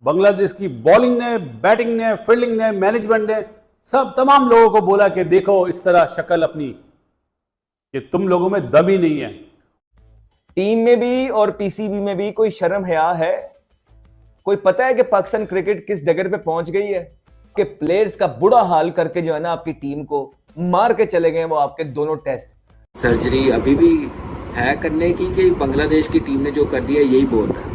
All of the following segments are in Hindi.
बांग्लादेश की बॉलिंग ने, बैटिंग ने, फील्डिंग ने, मैनेजमेंट ने सब तमाम लोगों को बोला कि देखो इस तरह शक्ल अपनी, कि तुम लोगों में दम ही नहीं है। टीम में भी और पीसीबी में भी कोई शर्म हया है? कोई पता है कि पाकिस्तान क्रिकेट किस डगर पे पहुंच गई है? कि प्लेयर्स का बुरा हाल करके जो है ना आपकी टीम को मार के चले गए वो आपके दोनों टेस्ट। सर्जरी अभी भी है करने की कि बांग्लादेश की टीम ने जो कर दिया यही बहुत है।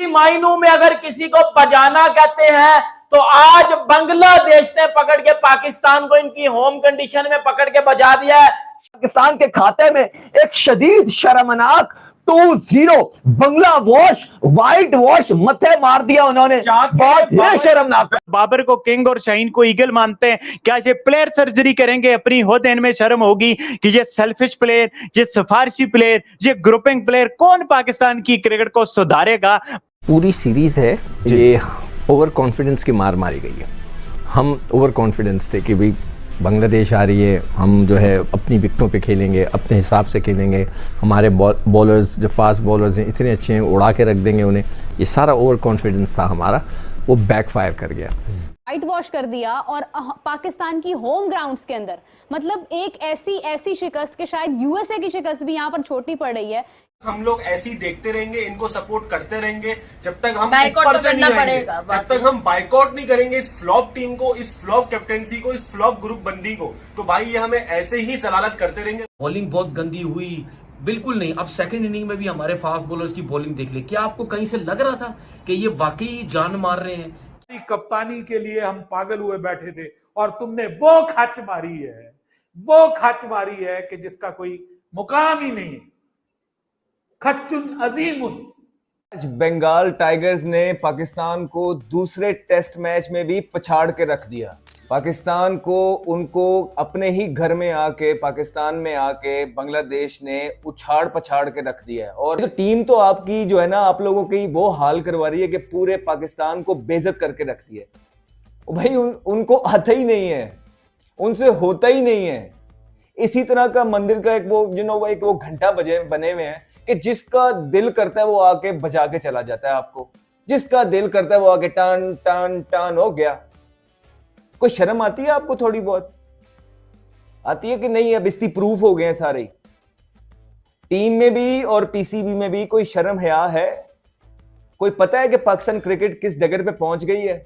मायनों में अगर किसी को बजाना कहते हैं तो आज बांग्लादेश ने पकड़ के पाकिस्तान को इनकी होम कंडीशन में पकड़ के बजा दिया है। पाकिस्तान के खाते में एक शदीद शर्मनाक 2-0 बंगला वॉश, व्हाइट वॉश मथे मार दिया उन्होंने। बहुत ही शर्मनाक। बाबर को किंग और शाहीन को ईगल मानते हैं। क्या ये प्लेयर सर्जरी करेंगे? अपनी होते इनमें शर्म होगी कि ये सेल्फिश प्लेयर, ये सिफारशी प्लेयर, ये ग्रुपिंग प्लेयर कौन पाकिस्तान की क्रिकेट को सुधारेगा? पूरी सीरीज है ये ओवर कॉन्फिडेंस की मार मारी गई है। हम ओवर कॉन्फिडेंस थे कि भाई बांग्लादेश आ रही है, हम जो है अपनी विकेटों पे खेलेंगे, अपने हिसाब से खेलेंगे, हमारे बॉलर्स जो फास्ट बॉलर्स हैं इतने अच्छे हैं, उड़ा के रख देंगे उन्हें। ये सारा ओवर कॉन्फिडेंस था हमारा, वो बैकफायर कर गया। वाइट वॉश कर दिया और पाकिस्तान की होम ग्राउंड्स के अंदर, मतलब एक ऐसी शिकस्त के शायद यूएसए की शिकस्त भी यहाँ पर छोटी पड़ रही है। हम लोग ऐसे ही देखते रहेंगे, इनको सपोर्ट करते रहेंगे जब तक हम ऊपर से नहीं आएंगे, जब तक हम बाइकआउट नहीं करेंगे इस फ्लॉप टीम को, इस फ्लॉप कैप्टेंसी को, इस फ्लॉप ग्रुप बंदी को, तो भाई ये हमें ऐसे ही जलालत करते रहेंगे। बॉलिंग बहुत गंदी हुई, बिल्कुल नहीं। अब सेकंड इनिंग में भी हमारे फास्ट बॉलर्स की बॉलिंग देख ले, क्या आपको कहीं से लग रहा था कि ये वाकई जान मार रहे हैं? कप्तानी के लिए हम पागल हुए बैठे थे और तुमने वो खच मारी है, वो खच मारी है कि जिसका कोई मुकाम ही नहीं। खच्चुन अजीमुन। आज बंगाल टाइगर्स ने पाकिस्तान को दूसरे टेस्ट मैच में भी पछाड़ के रख दिया। पाकिस्तान को उनको अपने ही घर में आके, पाकिस्तान में आके बांग्लादेश ने उछाड़ पछाड़ के रख दिया है। और तो टीम तो आपकी जो है ना आप लोगों की वो हाल करवा रही है कि पूरे पाकिस्तान को बेइज्जत करके रख दिया है। भाई उनको आता ही नहीं है, उनसे होता ही नहीं है। इसी तरह का मंदिर का एक वो घंटा बने हुए हैं कि जिसका दिल करता है वो आके बजा के चला जाता है आपको, जिसका दिल करता है वो आके टन टन टन हो गया। कोई शर्म आती है आपको? थोड़ी बहुत आती है कि नहीं? अब इस्ती प्रूफ हो गए हैं सारे। टीम में भी और पीसीबी में भी कोई शर्म हया है? कोई पता है कि पाकिस्तान क्रिकेट किस डगर पे पहुंच गई है?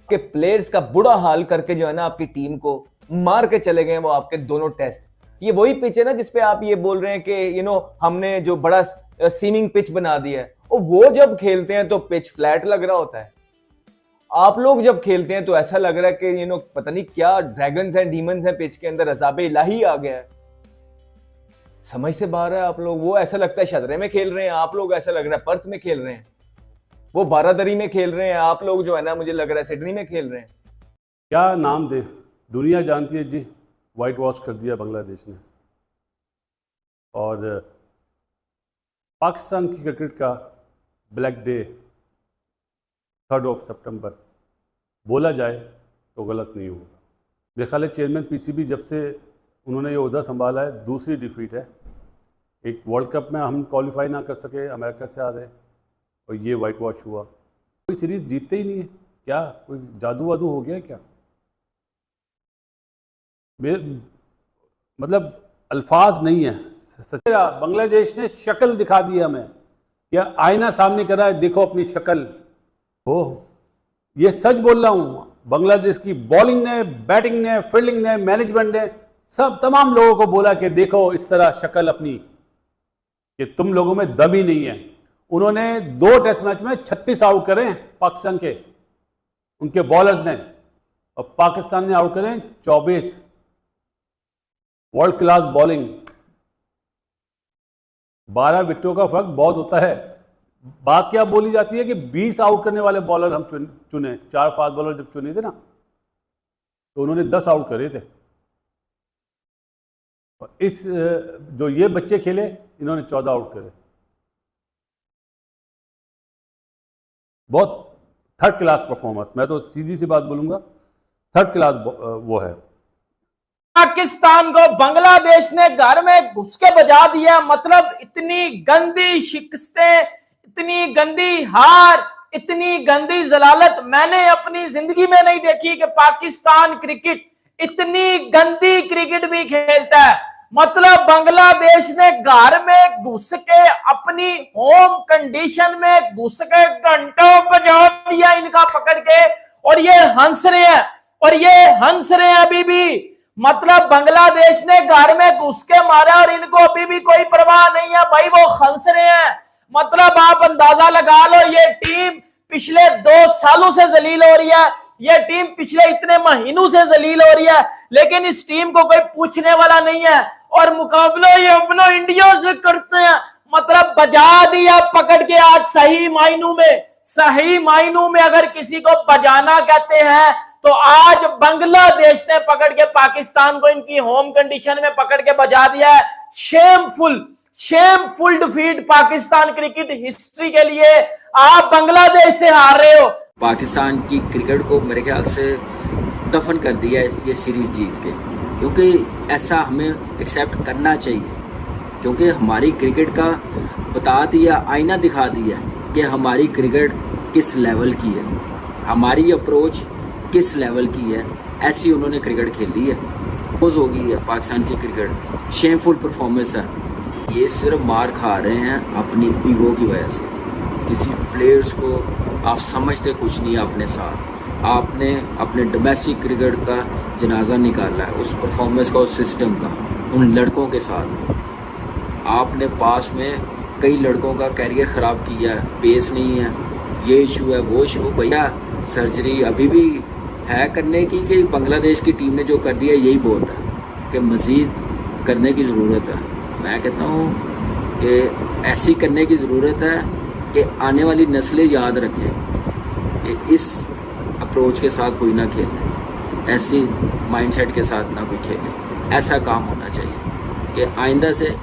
कि प्लेयर्स का बुरा हाल करके जो है ना आपकी टीम को मार के चले गए वो आपके दोनों टेस्ट। ये वही पिच है ना जिसपे आप ये बोल रहे हैं कि हमने जो बड़ा सीमिंग पिच बना दिया है। और वो जब खेलते हैं तो पिच फ्लैट लग रहा होता है, आप लोग जब खेलते हैं तो ऐसा लग रहा है कि पता नहीं क्या ड्रैगन्स हैं, डीमंस हैं पिच के अंदर, अज़ाब इलाही आ गया है। समझ से बाहर है आप लोग। वो ऐसा लगता है शतरे में खेल रहे हैं, आप लोग ऐसा लग रहा है पर्थ में खेल रहे हैं, वो बारादरी में खेल रहे हैं, आप लोग जो है ना मुझे लग रहा है सिडनी में खेल रहे हैं। क्या नाम दे, दुनिया जानती है जी। वाइट वॉश कर दिया बांग्लादेश ने, और पाकिस्तान की क्रिकेट का ब्लैक डे 3 सितंबर बोला जाए तो गलत नहीं होगा। मेरे ख्याल है चेयरमैन पीसीबी जब से उन्होंने ये ओहदा संभाला है, दूसरी डिफीट है। एक वर्ल्ड कप में हम क्वालिफाई ना कर सके, अमेरिका से आ रहे, और ये वाइट वॉश हुआ। कोई सीरीज जीतते ही नहीं है, क्या कोई जादू वादू हो गया क्या? मतलब अल्फाज नहीं है। बांग्लादेश ने शक्ल दिखा दी हमें, या आईना सामने करा है, देखो अपनी शक्ल। हो ये सच बोल रहा हूं। बांग्लादेश की बॉलिंग ने, बैटिंग ने, फील्डिंग ने, मैनेजमेंट ने सब तमाम लोगों को बोला कि देखो इस तरह शक्ल अपनी, कि तुम लोगों में दम ही नहीं है। उन्होंने 2 टेस्ट मैच में 36 आउट करे पाकिस्तान के, उनके बॉलर्स ने, और पाकिस्तान ने आउट करे 24। वर्ल्ड क्लास बॉलिंग, 12 विकेटों का फर्क बहुत होता है। बात क्या बोली जाती है कि 20 आउट करने वाले बॉलर हम चुने। 4 फास्ट बॉलर जब चुने थे ना, तो उन्होंने 10 आउट करे थे। और इस जो ये बच्चे खेले, इन्होंने 14 आउट करे। बहुत थर्ड क्लास परफॉर्मेंस, मैं तो सीधी सी बात बोलूंगा, थर्ड क्लास वो है। पाकिस्तान को बांग्लादेश ने घर में घुस के बजा दिया। मतलब इतनी गंदी शिकस्तें, इतनी गंदी हार, इतनी गंदी जलालत मैंने अपनी जिंदगी में नहीं देखी कि पाकिस्तान क्रिकेट इतनी गंदी क्रिकेट भी खेलता है। मतलब बांग्लादेश ने घर में घुस के अपनी होम कंडीशन में घुस के घंटों बजा दिया इनका पकड़ के, और ये हंस रहे हैं, और ये हंस रहे हैं अभी भी। मतलब बांग्लादेश ने घर में घुस के मारा और इनको अभी भी कोई परवाह नहीं है भाई, वो हंस रहे हैं। मतलब आप अंदाजा लगा लो, ये टीम पिछले 2 सालों से जलील हो रही है, ये टीम पिछले इतने महीनों से जलील हो रही है, लेकिन इस टीम को कोई पूछने वाला नहीं है, और मुकाबला ये अपना इंडिया से करते हैं। मतलब बजा दिया पकड़ के आज सही मायनों में अगर किसी को बजाना कहते हैं तो आज बांग्लादेश ने पकड़ के पाकिस्तान को इनकी होम कंडीशन में पकड़ के बजा दिया है। Shameful defeat Pakistan cricket history के लिए। आप बांग्लादेश से हार रहे हो। पाकिस्तान की क्रिकेट को मेरे ख्याल से दफन कर दिया है ये सीरीज जीत के, क्योंकि ऐसा हमें एक्सेप्ट करना चाहिए, क्योंकि हमारी क्रिकेट का बता दिया, आईना दिखा दिया कि हमारी क्रिकेट किस लेवल की है, हमारी अप्रोच किस लेवल की है। ऐसी उन्होंने क्रिकेट खेली है, पोज हो गई है पाकिस्तान की क्रिकेट। शेमफुल परफॉर्मेंस है। ये सिर्फ मार खा रहे हैं अपनी ईगो की वजह से। किसी प्लेयर्स को आप समझते कुछ नहीं अपने साथ, आपने अपने डोमेस्टिक क्रिकेट का जनाजा निकाला है, उस परफॉर्मेंस का, उस सिस्टम का, उन लड़कों के साथ। आपने पास में कई लड़कों का कैरियर ख़राब किया है, पेस नहीं है, ये इशू है, वो इशू। भैया सर्जरी अभी भी है करने की, कि बांग्लादेश की टीम ने जो कर दिया यही बहुत है, कि मज़ीद करने की ज़रूरत है। मैं कहता हूँ कि ऐसी करने की ज़रूरत है कि आने वाली नस्लें याद रखें कि इस अप्रोच के साथ कोई ना खेले, ऐसी माइंडसेट के साथ ना कोई खेले। ऐसा काम होना चाहिए कि आइंदा से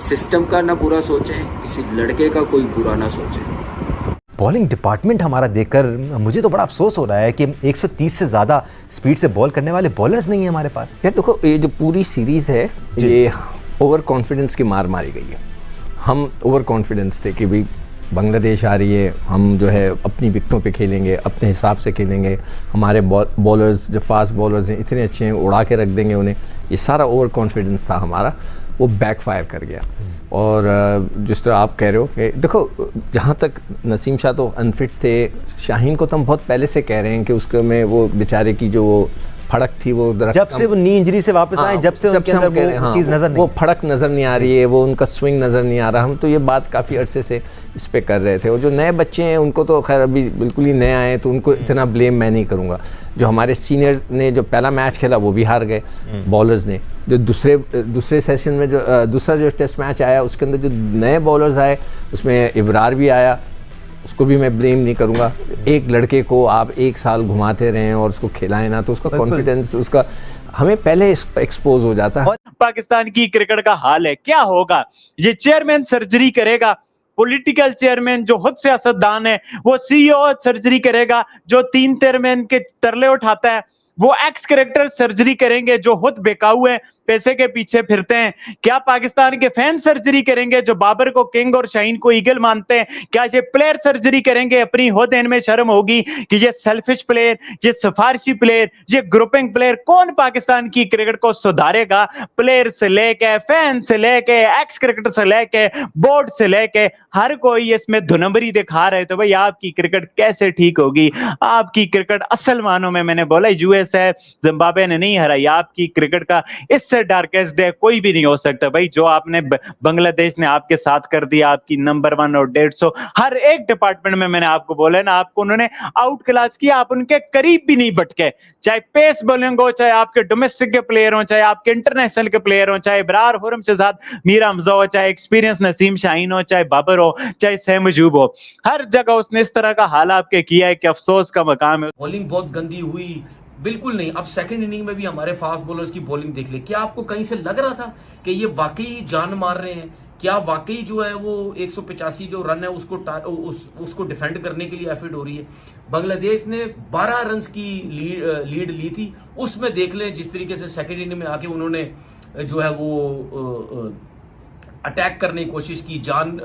सिस्टम का ना बुरा सोचें, किसी लड़के का कोई बुरा ना सोचें। बॉलिंग डिपार्टमेंट हमारा देखकर मुझे तो बड़ा अफसोस हो रहा है कि 130 से ज़्यादा स्पीड से बॉल करने वाले बॉलर्स नहीं है हमारे पास। यार देखो, ये जो पूरी सीरीज़ है ये ओवर कॉन्फिडेंस की मार मारी गई है। हम ओवर कॉन्फिडेंस थे कि भाई बांग्लादेश आ रही है, हम जो है अपनी विकटों पे खेलेंगे, अपने हिसाब से खेलेंगे, हमारे बॉलर्स जो फास्ट बॉलर्स हैं इतने अच्छे हैं, उड़ा के रख देंगे उन्हें। ये सारा ओवर कॉन्फिडेंस था हमारा, वो बैकफायर कर गया। और जिस तरह आप कह रहे हो कि देखो, जहाँ तक नसीम शाह तो अनफिट थे, शाहीन को तो हम बहुत पहले से कह रहे हैं कि उसके में वो बेचारे की जो वो फड़क थी, वो जब से वो नी इंजरी से वापस आए, जब से उनके अंदर वो चीज़ नजर नहीं, वो फड़क नज़र नहीं आ रही है, वो उनका स्विंग नज़र नहीं आ रहा। हम तो ये बात काफ़ी अरसे से इस पे कर रहे थे। और जो नए बच्चे हैं उनको तो खैर अभी बिल्कुल ही नए आए, तो उनको इतना ब्लेम मैं नहीं करूँगा। जो हमारे सीनियर ने जो पहला मैच खेला वो भी हार गए बॉलर्स ने। जो दूसरे सेशन में जो दूसरा जो टेस्ट मैच आया उसके अंदर जो नए बॉलर्स आए उसमें इब्रार भी आया, उसको भी मैं ब्लेम नहीं करूँगा। एक लड़के को आप 1 साल घुमाते रहें और उसको खिलाएं ना, तो उसका कॉन्फिडेंस उसका हमें पहले एक्सपोज हो जाता है। पाकिस्तान की क्रिकेट का हाल है क्या होगा? ये चेयरमैन सर्जरी करेगा, पॉलिटिकल चेयरमैन जो खुद सियासतदान है वो सीईओ सर्जरी करेगा, जो 3 चेयरमैन के तरले उठाता है वो एक्स करेक्टर सर्जरी करेंगे जो खुद बेकाऊ है, पैसे के पीछे फिरते हैं। क्या पाकिस्तान के फैन सर्जरी करेंगे जो बाबर को किंग और शाहीन को ईगल मानते हैं? क्या ये प्लेयर सर्जरी करेंगे? अपनी हो देने में शर्म होगी कि ये सेल्फिश प्लेयर, ये सिफारशी प्लेयर, ये ग्रुपिंग प्लेयर, कौन पाकिस्तान की क्रिकेट को सुधारेगा? प्लेयर से लेके, फैन से लेके, एक्स क्रिकेटर से लेके, बोर्ड से लेके, हर कोई इसमें धुनंबरी दिखा रहे। तो भाई आपकी क्रिकेट कैसे ठीक होगी? आपकी क्रिकेट असल मानों में, मैंने बोला यूएस है, जिम्बाब्वे ने नहीं हराई। आपकी क्रिकेट का इससे डार्केस्ट डे कोई भी नहीं हो सकता भाई। जो आपने बांग्लादेश ने आपके साथ कर दिया, आपकी नंबर 1 और 150 हर एक डिपार्टमेंट में, मैंने आपको बोला ना, आपको उन्होंने आउट क्लास किया, आप उनके करीब भी नहीं बटके। चाहे पेस बॉलिंग हो, चाहे आपके डोमेस्टिक के प्लेयर हो, चाहे आपके इंटरनेशनल के प्लेयर हो, चाहे इब्रार, खुर्रम शहजाद, मीर हमजा हो, चाहे एक्सपीरियंस नसीम शाहीन हो, चाहे बाबर हो, चाहे सैम अयूब हो, हर जगह उसने इस तरह का हाल आपके किया है कि अफसोस का मकाम है। बॉलिंग बहुत गंदी हुई, बिल्कुल नहीं। अब सेकंड इनिंग में भी हमारे फास्ट बॉलर्स की बॉलिंग देख ले। क्या आपको कहीं से लग रहा था कि ये वाकई जान मार रहे हैं? क्या वाकई जो है वो 185 जो रन है उसको डिफेंड करने के लिए एफर्ट हो रही है? बांग्लादेश ने 12 रन की लीड ली थी, उसमें देख लें जिस तरीके से सेकंड इनिंग में आके उन्होंने जो है वो अटैक करने की कोशिश की, जान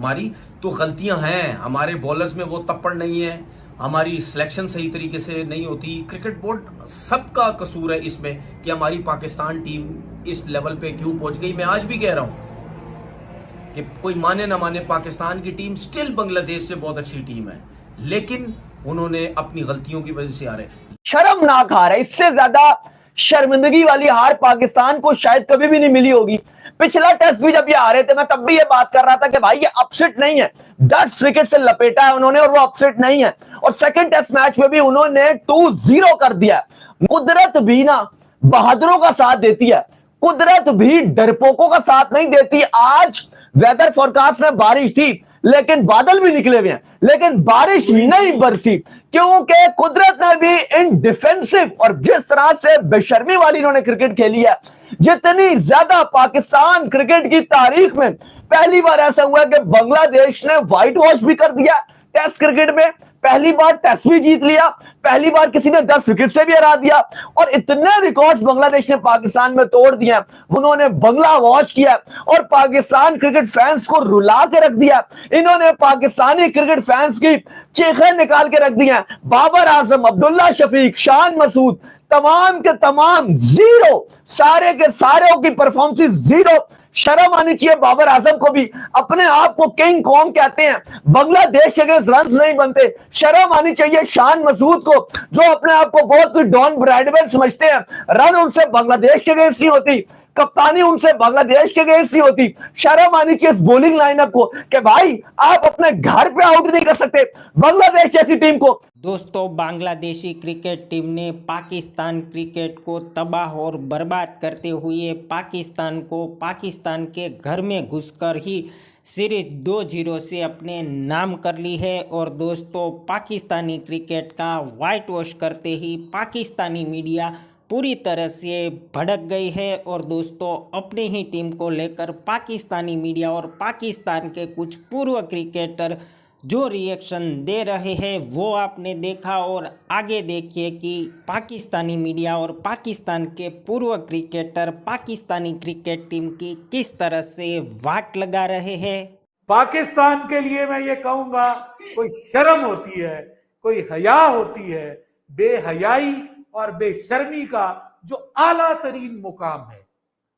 मारी, तो गलतियां हैं हमारे बॉलर्स में, वो तप्पड़ नहीं है, हमारी सिलेक्शन सही तरीके से नहीं होती। क्रिकेट बोर्ड सबका कसूर है इसमें कि हमारी पाकिस्तान टीम इस लेवल पे क्यों पहुंच गई। मैं आज भी कह रहा हूं कि कोई माने ना माने, पाकिस्तान की टीम स्टिल बांग्लादेश से बहुत अच्छी टीम है, लेकिन उन्होंने अपनी गलतियों की वजह से हारे। शर्मनाक हार है, इससे ज्यादा शर्मिंदगी वाली हार पाकिस्तान को शायद कभी भी नहीं मिली होगी। पिछला टेस्ट भी जब ये हारे थे, मैं तब भी ये बात कर रहा था कि भाई ये अपसेट नहीं है, डच विकेट से लपेटा है उन्होंने और वो अपसेट नहीं है। और सेकंड टेस्ट मैच में भी उन्होंने 2-0 कर दिया। कुदरत भी ना बहादुरों का साथ देती है, कुदरत भी डरपोकों का साथ नहीं देती। आज वेदर फोरकास्ट में बारिश थी, लेकिन बादल भी निकले हुए हैं, लेकिन बारिश नहीं बरसी, क्योंकि कुदरत ने भी इन डिफेंसिव और जिस तरह से बेशर्मी वाली इन्होंने क्रिकेट खेली है, जितनी ज्यादा पाकिस्तान क्रिकेट की तारीख में पहली बार ऐसा हुआ कि बांग्लादेश ने व्हाइट वॉश भी कर दिया टेस्ट क्रिकेट में, पहली बार टेस्ट भी जीत लिया, पहली बार किसी ने 10 विकेट से भी हरा दिया, और इतने रिकॉर्ड्स बांग्लादेश ने पाकिस्तान में तोड़ दिए। उन्होंने बंगला वॉश किया और पाकिस्तान क्रिकेट फैंस को रुला के रख दिया। इन्होंने पाकिस्तानी क्रिकेट फैंस की चीखें निकाल के रख दी हैं। बाबर आजम, अब्दुल्ला शफीक, शान मसूद, तमाम के तमाम जीरो, सारे के सारे की परफॉर्मेंस जीरो। शर्म आनी चाहिए बाबर आजम को भी, अपने आप को किंग कॉन्ग कहते हैं, बांग्लादेश के अगेंस्ट रन नहीं बनते। शर्म आनी चाहिए शान मसूद को, जो अपने आप को बहुत कोई डॉन ब्रैडवेल समझते हैं, रन उनसे बांग्लादेश के अगेंस्ट नहीं होती, कप्तानी उनसे बांग्लादेश के अगेंस्ट नहीं होती। शर्म आनी चाहिए इस बॉलिंग लाइनअप को कि भाई आप अपने घर पे आउट नहीं कर सकते बांग्लादेश जैसी टीम को। दोस्तों, बांग्लादेशी क्रिकेट टीम ने पाकिस्तान क्रिकेट को तबाह और बर्बाद करते हुए पाकिस्तान को पाकिस्तान के घर में घुसकर ही सीरीज 2-0 से अपने नाम कर ली है। और दोस्तों, पाकिस्तानी क्रिकेट का वाइट वॉश करते ही पाकिस्तानी मीडिया पूरी तरह से भड़क गई है। और दोस्तों, अपने ही टीम को लेकर पाकिस्तानी मीडिया और पाकिस्तान के कुछ पूर्व क्रिकेटर जो रिएक्शन दे रहे हैं वो आपने देखा। और आगे देखिए कि पाकिस्तानी मीडिया और पाकिस्तान के पूर्व क्रिकेटर पाकिस्तानी क्रिकेट टीम की किस तरह से वाट लगा रहे हैं। पाकिस्तान के लिए मैं ये कहूंगा, कोई शर्म होती है, कोई हया होती है, बेहयाई और बेशर्मी का जो आला तरीन मुकाम है,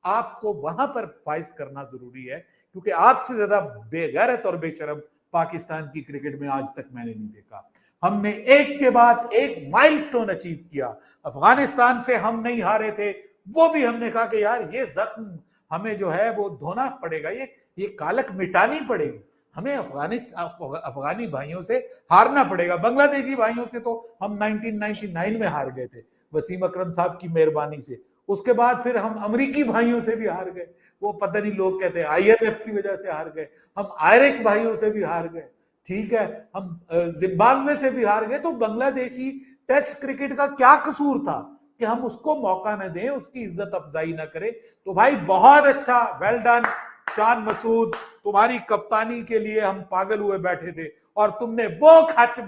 आपको वहां पर फाइज करना जरूरी है, क्योंकि आपसे ज्यादा बेगैरत और बेशर्म पाकिस्तान की क्रिकेट में आज तक मैंने नहीं देखा। हमने एक के बाद एक माइलस्टोन अचीव किया। अफगानिस्तान से हम नहीं हारे थे, वो भी हमने कहा कि यार ये जख्म हमें जो है वो धोना पड़ेगा, ये कालक मिटानी पड़ेगी, हमें अफगानी भाइयों से हारना पड़ेगा। बांग्लादेशी भाइयों से तो हम 1999 में हार गए थे वसीम अकरम साहब की मेहरबानी से। उसके बाद फिर हम अमेरिकी भाइयों से भी हार गए, वो पता नहीं लोग कहते हैं IMF की वजह से हार गए। हम आयरिश भाइयों से भी हार गए, ठीक है, हम जिम्बाब्वे से भी हार गए। तो बांग्लादेशी टेस्ट क्रिकेट का क्या कसूर था कि हम उसको मौका न दें, उसकी इज्जत अफजाई न करें। तो भाई बहुत अच्छा, वेल डन शान मसूद, तुम्हारी कप्तानी के लिए हम पागल हुए बैठे थे और तुमने वो खच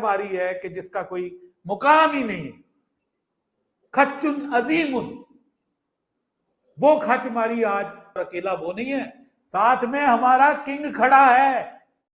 मारी है कि जिसका कोई मुकाम ही नहीं। खच्चुन अजीमुन, वो खच मारी आज। अकेला वो नहीं है, साथ में हमारा किंग खड़ा है।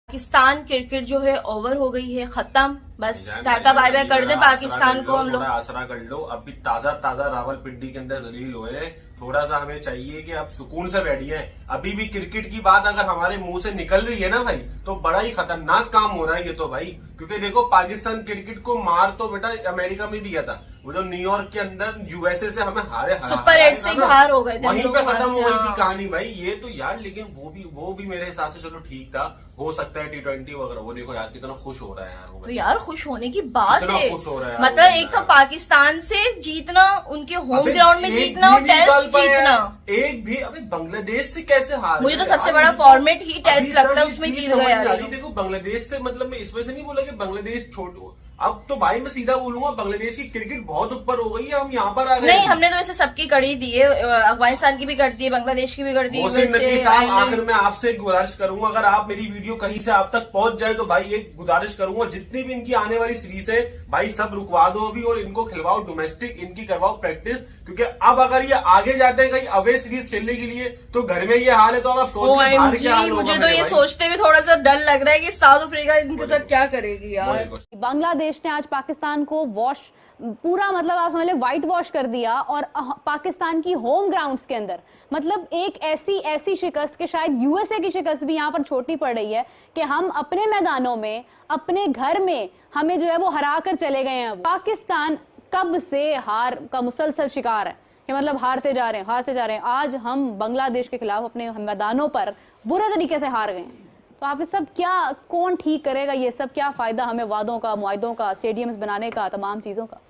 पाकिस्तान क्रिकेट जो है ओवर हो गई है, खत्म, बस टाटा बाय बाय कर दे पाकिस्तान को। हम लोग आसरा कर लो, अभी ताजा रावलपिंडी के अंदर जलील हुए, थोड़ा सा हमें चाहिए कि आप सुकून से बैठिए। अभी भी क्रिकेट की बात अगर हमारे मुंह से निकल रही है ना भाई, तो बड़ा ही खतरनाक काम हो रहा है ये तो भाई। क्योंकि देखो, पाकिस्तान क्रिकेट को मार तो बेटा अमेरिका में दिया था, वो जो न्यूयॉर्क के अंदर USA से हमें सुपर 8 से बाहर हो गए थे, वहीं पे खत्म हो गई थी कहानी भाई। ये तो यार, लेकिन वो भी मेरे हिसाब से चलो ठीक था, हो सकता है T20 वगैरह। वो देखो यार कितना खुश हो रहा है यार, तो यार खुश होने की बात है। खुश हो रहा है मतलब एक तो पाकिस्तान से जीतना, उनके होम ग्राउंड में जीतना और टेस्ट जीतना। एक भी अभी बांग्लादेश से कैसे हार? मुझे तो सबसे बड़ा फॉर्मेट ही टेस्ट लगता है, उसमें जीत गया। देखो बांग्लादेश से, मतलब मैं इस वजह से नहीं बोला कि बांग्लादेश छोड़ो, अब तो भाई मैं सीधा बोलूंगा, बांग्लादेश की क्रिकेट बहुत ऊपर हो गई है, हम यहाँ पर आ गए। नहीं, हमने तो वैसे सबकी कड़ी दी है, अफगानिस्तान की भी कर दी है, बांग्लादेश की भी कर दी है। साहब आखिर में आपसे एक गुजारिश करूंगा, अगर आप मेरी वीडियो कहीं से आप तक पहुंच जाए तो भाई एक गुजारिश करूंगा, जितनी भी इनकी आने वाली सीरीज है भाई सब रुकवा दो अभी, और इनको खिलवाओ डोमेस्टिक, इनकी करवाओ प्रैक्टिस, क्योंकि अब अगर ये आगे जाते हैं कहीं अवे सीरीज खेलने के लिए तो घर में ये हाल है, तो अब आप सोच के बाहर क्या हाल होगा। मुझे तो ये सोचते हुए थोड़ा सा डर लग रहा है कि साउथ अफ्रीका इनके साथ क्या करेगी यार। बांग्लादेश ने आज पाकिस्तान को वॉश, पूरा मतलब आप समझ लें व्हाइट वॉश कर दिया, और पाकिस्तान की होम ग्राउंड्स के अंदर मतलब एक ऐसी शिकस्त के शायद यूएसए की शिकस्त भी यहाँ पर छोटी पड़ रही है कि हम अपने मैदानों में अपने घर में हमें जो है वो हरा कर चले गए हैं। पाकिस्तान कब से हार का मुसलसल शिकार है कि मतलब हारते जा रहे हैं। आज हम बांग्लादेश के खिलाफ अपने मैदानों पर बुरे तरीके से हार गए हैं। तो आप ये सब क्या, कौन ठीक करेगा ये सब? क्या फायदा हमें वादों का, मुआहदों का, स्टेडियम्स बनाने का, तमाम चीज़ों का?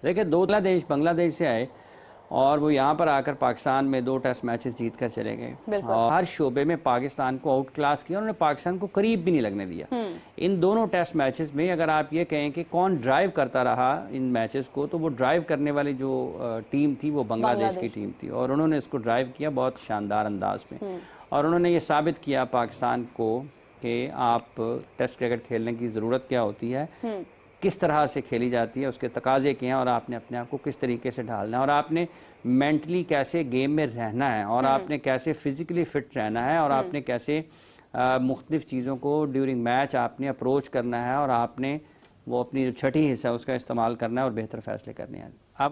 देखिए, बांग्लादेश से आए और वो यहाँ पर आकर पाकिस्तान में 2 टेस्ट मैचेस जीत कर चले गए और हर शोबे में पाकिस्तान को आउट क्लास किया, उन्होंने पाकिस्तान को करीब भी नहीं लगने दिया। इन दोनों टेस्ट मैचेस में अगर आप ये कहें कि कौन ड्राइव करता रहा इन मैचेस को, तो वो ड्राइव करने वाली जो टीम थी वो बांग्लादेश की टीम थी, और उन्होंने इसको ड्राइव किया बहुत शानदार अंदाज में, और उन्होंने ये साबित किया पाकिस्तान को कि आप टेस्ट क्रिकेट खेलने की ज़रूरत क्या होती है, किस तरह से खेली जाती है, उसके तकाजे क्या हैं, और आपने अपने आप को किस तरीके से ढालना है, और आपने मेंटली कैसे गेम में रहना है, और आपने कैसे फिज़िकली फ़िट रहना है, और आपने कैसे मुख्तलिफ़ चीज़ों को ड्यूरिंग मैच आपने अप्रोच करना है, और आपने वो अपनी जो छठी हिस्सा उसका इस्तेमाल करना है और बेहतर फ़ैसले करने हैं। आप